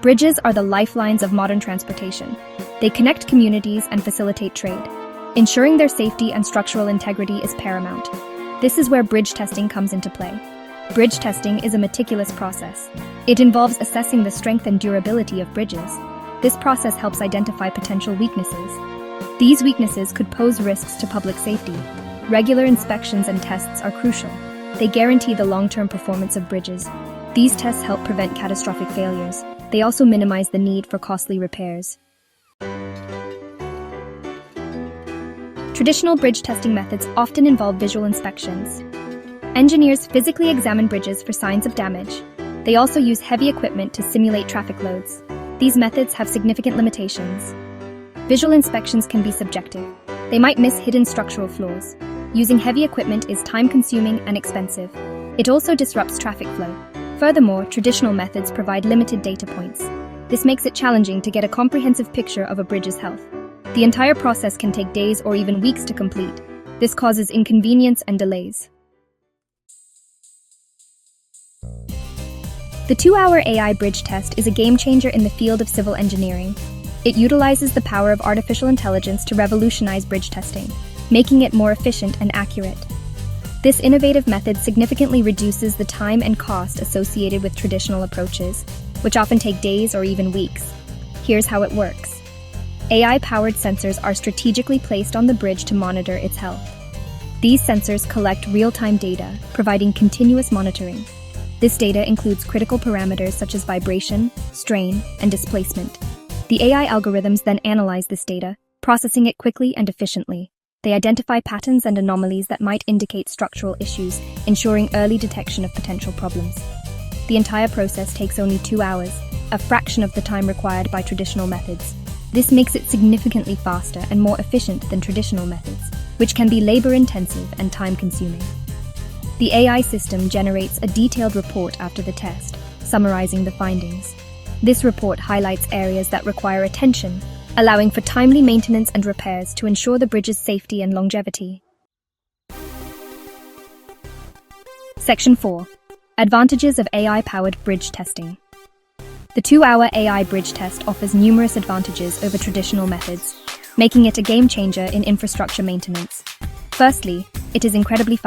Bridges are the lifelines of modern transportation. They connect communities and facilitate trade. Ensuring their safety and structural integrity is paramount. This is where bridge testing comes into play. Bridge testing is a meticulous process. It involves assessing the strength and durability of bridges. This process helps identify potential weaknesses. These weaknesses could pose risks to public safety. Regular inspections and tests are crucial. They guarantee the long-term performance of bridges. These tests help prevent catastrophic failures. They also minimize the need for costly repairs. Traditional bridge testing methods often involve visual inspections. Engineers physically examine bridges for signs of damage. They also use heavy equipment to simulate traffic loads. These methods have significant limitations. Visual inspections can be subjective. They might miss hidden structural flaws. Using heavy equipment is time-consuming and expensive. It also disrupts traffic flow. Furthermore, traditional methods provide limited data points. This makes it challenging to get a comprehensive picture of a bridge's health. The entire process can take days or even weeks to complete. This causes inconvenience and delays. The 2-hour AI bridge test is a game-changer in the field of civil engineering. It utilizes the power of artificial intelligence to revolutionize bridge testing, making it more efficient and accurate. This innovative method significantly reduces the time and cost associated with traditional approaches, which often take days or even weeks. Here's how it works. AI-powered sensors are strategically placed on the bridge to monitor its health. These sensors collect real-time data, providing continuous monitoring. This data includes critical parameters such as vibration, strain, and displacement. The AI algorithms then analyze this data, processing it quickly and efficiently. They identify patterns and anomalies that might indicate structural issues, ensuring early detection of potential problems. The entire process takes only 2 hours, a fraction of the time required by traditional methods. This makes it significantly faster and more efficient than traditional methods, which can be labor-intensive and time-consuming. The AI system generates a detailed report after the test, summarizing the findings. This report highlights areas that require attention, allowing for timely maintenance and repairs to ensure the bridge's safety and longevity. Section 4. Advantages of AI-powered bridge testing. The 2-hour AI bridge test offers numerous advantages over traditional methods, making it a game-changer in infrastructure maintenance. Firstly, it is incredibly fast.